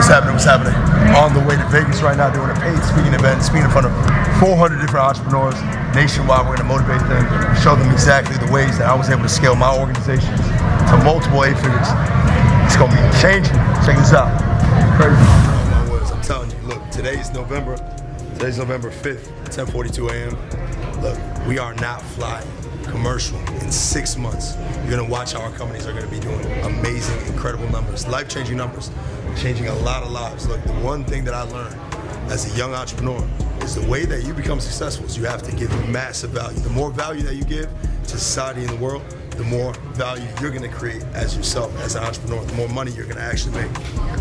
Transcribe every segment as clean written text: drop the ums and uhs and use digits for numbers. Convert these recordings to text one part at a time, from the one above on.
What's happening? What's happening? On the way to Vegas right now, doing a paid speaking event, speaking in front of 400 different entrepreneurs nationwide. We're going to motivate them, show them exactly the ways that I was able to scale my organizations to multiple 8 figures. It's going to be changing. Check this out. Crazy. I'm telling you, look, today's November 5th, 10:42 a.m. Look, we are not flying commercial in 6 months. You're gonna watch how our companies are gonna be doing amazing, incredible numbers, life-changing numbers, changing a lot of lives. Look, the one thing that I learned as a young entrepreneur is the way that you become successful is you have to give massive value. The more value that you give to society and the world, the more value you're gonna create as yourself, as an entrepreneur, the more money you're gonna actually make.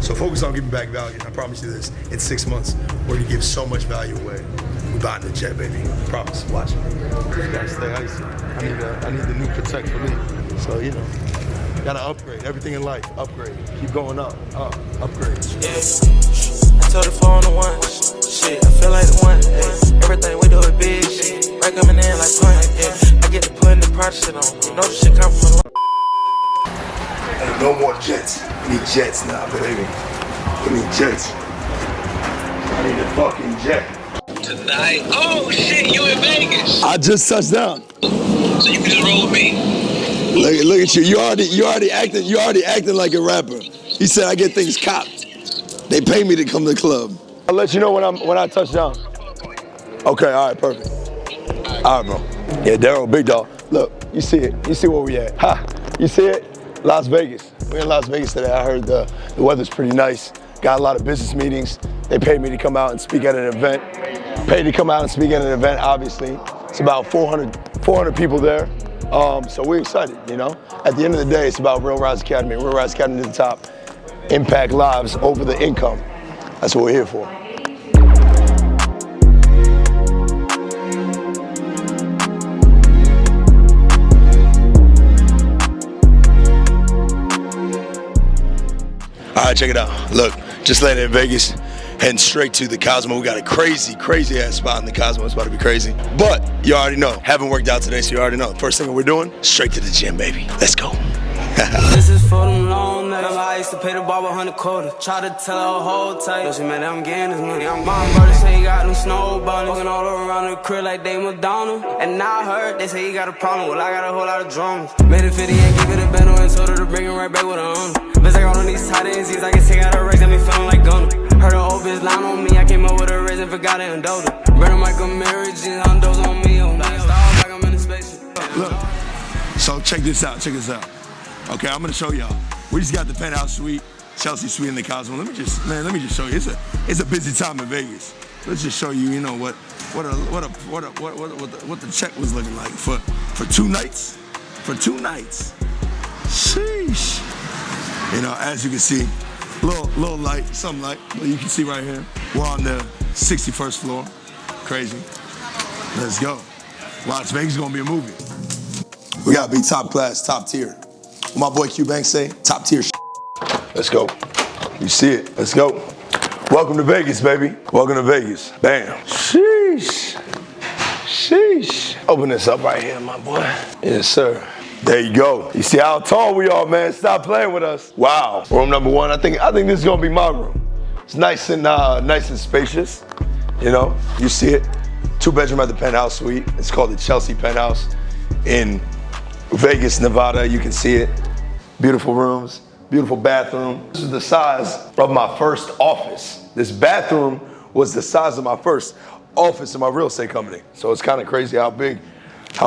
So focus on giving back value, and I promise you this, in 6 months, we're gonna give so much value away. We're buying the jet, baby. Promise, watch me. You gotta stay icy. I need the new Protect for me. So, you know, gotta upgrade. Everything in life, upgrade. Keep going up, upgrade. Yeah, I told her 4 on the 1. Shit, I feel like the one. Ay. Everything we do is big shit. Right coming in like punch. Yeah, I get to putting the project shit on. You know the shit come from the Hey, no more jets. We need jets now, baby. We need jets. I need a fucking jet. Tonight? Oh shit, you in Vegas? I just touched down. So you can just roll with me. Look at you. You already acting like a rapper. He said I get things copped. They pay me to come to the club. I'll let you know when I touch down. Okay, all right, perfect. All right, bro. Yeah, Daryl, big dog. Look, you see it. You see where we at. Ha, you see it? Las Vegas. We're in Las Vegas today. I heard the weather's pretty nice. Got a lot of business meetings. They paid me to come out and speak at an event. Paid to come out and speak at an event, obviously. It's about 400 people there. So we're excited, you know? At the end of the day, it's about Real Rise Academy. Real Rise Academy to the top. Impact lives over the income. That's what we're here for. All right, check it out. Look, just landed in Vegas, heading straight to the Cosmo. We got a crazy ass spot in the Cosmo. It's about to be crazy. But you already know, haven't worked out today, so you already know. First thing we're doing, straight to the gym, baby. Let's go. This is for them long nights. I used to pay the barber 100 quarter. Try to tell her whole tight. She man, I'm getting this money. I'm mom, brother say he got them snow bunnies. Walking all around the crib like they Madonna. And now I heard they say he got a problem. Well, I got a whole lot of drums. Made a 50 and gave it a bendo and told her to bring it right back with her on. Bitch, I got on these tight ends. I can take out a race, got me feeling like Gunner. Heard an old bitch line on me. I came up with a raise and forgot it and doted. Brandon Michael Mary, jeans, Hondos on me. On me. Style like I'm in the spaceship. Look, so check this out. Okay, I'm gonna show y'all. We just got the Penthouse suite, Chelsea suite in the Cosmo. Let me just show you. It's a busy time in Vegas. Let's just show you, you know, what the check was looking like for 2 nights. For 2 nights. Sheesh. You know, as you can see, little light, some light, but you can see right here. We're on the 61st floor. Crazy. Let's go. Las Vegas is gonna be a movie. We gotta be top class, top tier. What my boy Q Banks say, top tier shit. Let's go. You see it. Let's go. Welcome to Vegas, baby. Welcome to Vegas. Bam. Sheesh. Open this up right here, my boy. Yes, sir. There you go. You see how tall we are, man. Stop playing with us. Wow. Room number 1. I think this is gonna be my room. It's nice and spacious. You know, you see it. 2-bedroom at the Penthouse suite. It's called the Chelsea Penthouse in Vegas, Nevada. You can see it. Beautiful rooms, beautiful bathroom. This is the size of my first office. This bathroom was the size of my first office in my real estate company. So it's kind of crazy how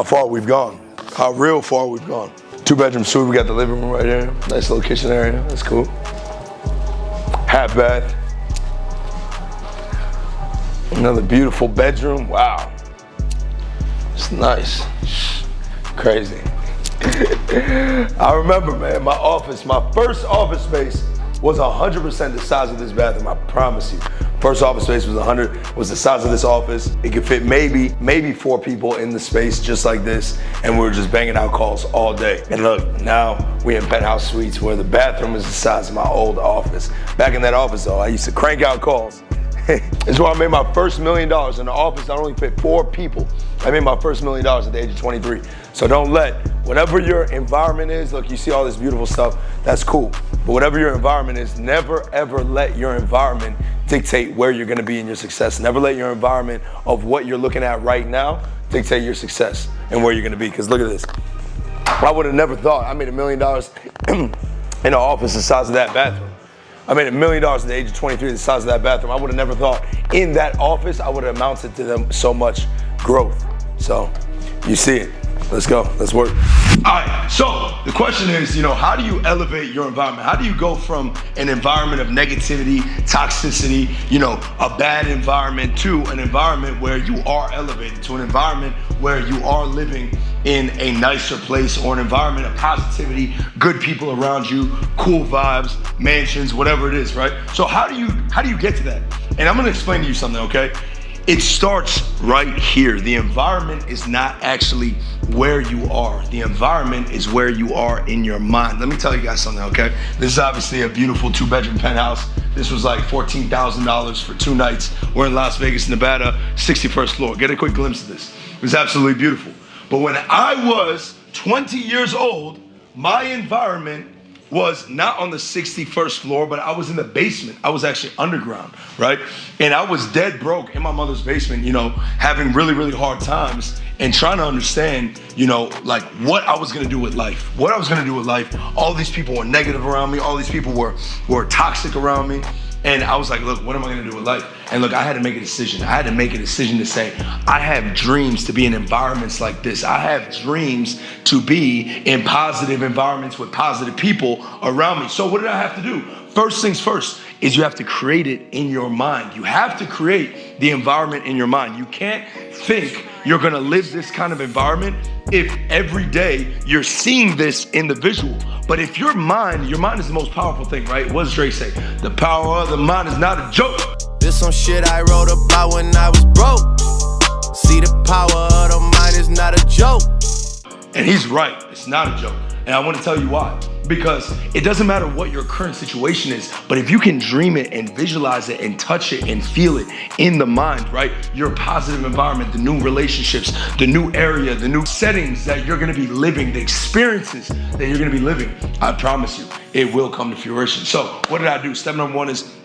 far we've gone, how real far we've gone. 2-bedroom suite, we got the living room right here. Nice little kitchen area, that's cool. Half bath. Another beautiful bedroom, wow. It's nice, crazy. I remember, man, my first office space was 100% the size of this bathroom, I promise you. First office space was the size of this office. It could fit maybe 4 people in the space just like this, and we were just banging out calls all day. And look, now we in Penthouse suites where the bathroom is the size of my old office. Back in that office though, I used to crank out calls. It's where I made my first $1 million. In the office, I only fit 4 people. I made my first $1 million at the age of 23. So don't let, whatever your environment is, look, you see all this beautiful stuff, that's cool. But whatever your environment is, never ever let your environment dictate where you're gonna be in your success. Never let your environment of what you're looking at right now dictate your success and where you're gonna be. Because look at this. I would have never thought I made $1 million in an office the size of that bathroom. I made $1 million at the age of 23 the size of that bathroom. I would have never thought in that office I would have amounted to them so much growth. So you see it. Let's go, let's work. All right, so the question is, how do you elevate your environment? How do you go from an environment of negativity, toxicity, a bad environment to an environment where you are elevated, to an environment where you are living in a nicer place, or an environment of positivity, good people around you, cool vibes, mansions, whatever it is, right? So how do you get to that? And I'm gonna explain to you something, okay? It starts right here. The environment is not actually where you are. The environment is where you are in your mind. Let me tell you guys something, okay? This is obviously a beautiful 2-bedroom penthouse. This was like $14,000 for 2 nights. We're in Las Vegas, Nevada, 61st floor. Get a quick glimpse of this. It was absolutely beautiful. But when I was 20 years old, my environment was not on the 61st floor, but I was in the basement. I was actually underground, right? And I was dead broke in my mother's basement, having really, really hard times and trying to understand, like what I was gonna do with life. What I was gonna do with life. All these people were negative around me. All these people were toxic around me. And I was like, look, what am I gonna do with life? And look, I had to make a decision. I had to make a decision to say, I have dreams to be in environments like this. I have dreams to be in positive environments with positive people around me. So what did I have to do? First things first is you have to create it in your mind. You have to create the environment in your mind. You can't think you're gonna live this kind of environment if every day you're seeing this in the visual. But if your mind is the most powerful thing, right? What does Dre say? The power of the mind is not a joke. This some shit I wrote about when I was broke. See, the power of the mind is not a joke. And he's right, it's not a joke. And I want to tell you why. Because it doesn't matter what your current situation is, but if you can dream it and visualize it and touch it and feel it in the mind, right? Your positive environment, the new relationships, the new area, the new settings that you're gonna be living, the experiences that you're gonna be living, I promise you, it will come to fruition. So what did I do? Step number 1 is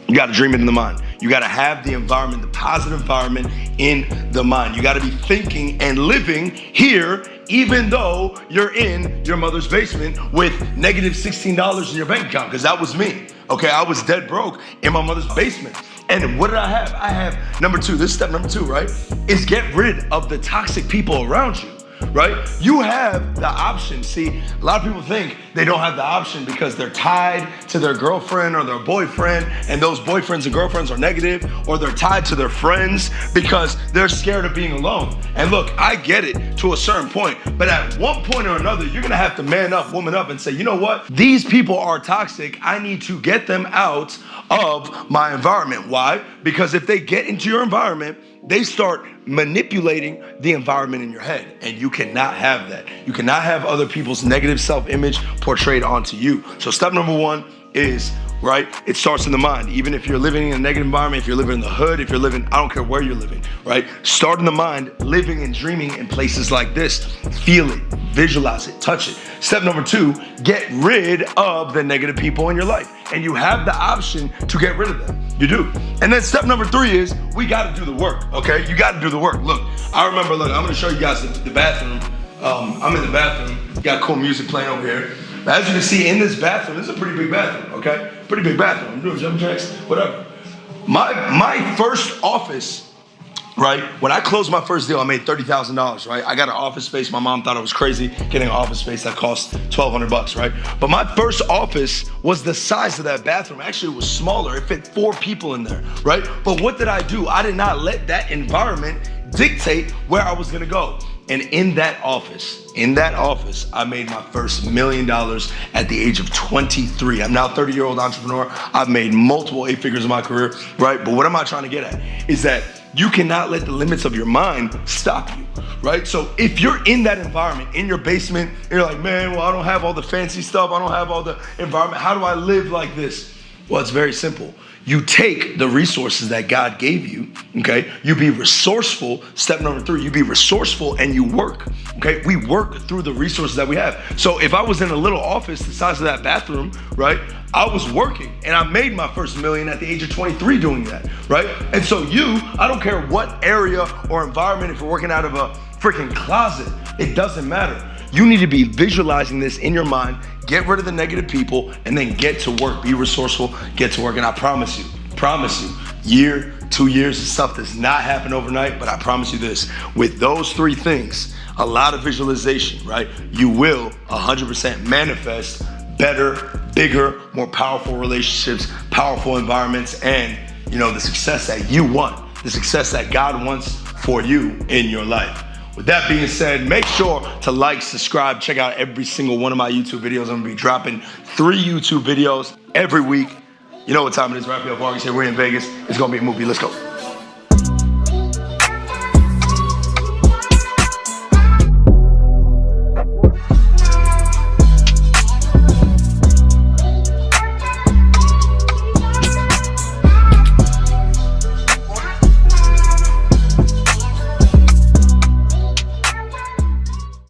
you gotta dream it in the mind. You gotta have the environment, the positive environment in the mind. You gotta be thinking and living here, even though you're in your mother's basement with negative $16 in your bank account, because that was me. Okay, I was dead broke in my mother's basement. And what did I have? I have number 2, this is step number 2, right? Is get rid of the toxic people around you. Right? You have the option. See, a lot of people think they don't have the option because they're tied to their girlfriend or their boyfriend, and those boyfriends and girlfriends are negative, or they're tied to their friends because they're scared of being alone. And look, I get it to a certain point, but at one point or another, you're gonna have to man up, woman up, and say, you know what? These people are toxic. I need to get them out of my environment. Why? Because if they get into your environment, they start manipulating the environment in your head, and you cannot have that. You cannot have other people's negative self-image portrayed onto you. So step number 1 is, right, it starts in the mind. Even if you're living in a negative environment, if you're living in the hood, if you're living, I don't care where you're living, right? Start in the mind, living and dreaming in places like this. Feel it, visualize it, touch it. Step number 2, get rid of the negative people in your life. And you have the option to get rid of them. You do. And then step number 3 is, we gotta do the work, okay? You gotta do the work. Look, I remember, I'm gonna show you guys the bathroom. I'm in the bathroom, got cool music playing over here. As you can see in this bathroom, this is a pretty big bathroom, okay? Pretty big bathroom. I'm doing jump jacks, whatever. My first office, right? When I closed my first deal, I made $30,000, right? I got an office space. My mom thought I was crazy getting an office space that cost $1,200, right? But my first office was the size of that bathroom. Actually, it was smaller. It fit 4 people in there, right? But what did I do? I did not let that environment dictate where I was gonna go. And in that office, I made my first $1 million at the age of 23. I'm now a 30-year-old entrepreneur. I've made multiple 8 figures in my career, right? But what am I trying to get at? Is that you cannot let the limits of your mind stop you, right? So if you're in that environment, in your basement, and you're like, man, well, I don't have all the fancy stuff. I don't have all the environment. How do I live like this? Well, it's very simple. You take the resources that God gave you, okay? You be resourceful. Step number 3, you be resourceful and you work, okay? We work through the resources that we have. So if I was in a little office the size of that bathroom, right? I was working and I made my first million at the age of 23 doing that, right? And so I don't care what area or environment, if you're working out of a freaking closet, it doesn't matter. You need to be visualizing this in your mind, get rid of the negative people, and then get to work. Be resourceful, get to work. And I promise you, year, 2 years, stuff does not happen overnight, but I promise you this, with those 3 things, a lot of visualization, right? You will 100% manifest better, bigger, more powerful relationships, powerful environments, and the success that you want, the success that God wants for you in your life. With that being said, make sure to like, subscribe, check out every single one of my YouTube videos. I'm gonna be dropping 3 YouTube videos every week. You know what time it is, Raphael Vargas here, we're in Vegas. It's gonna be a movie, let's go.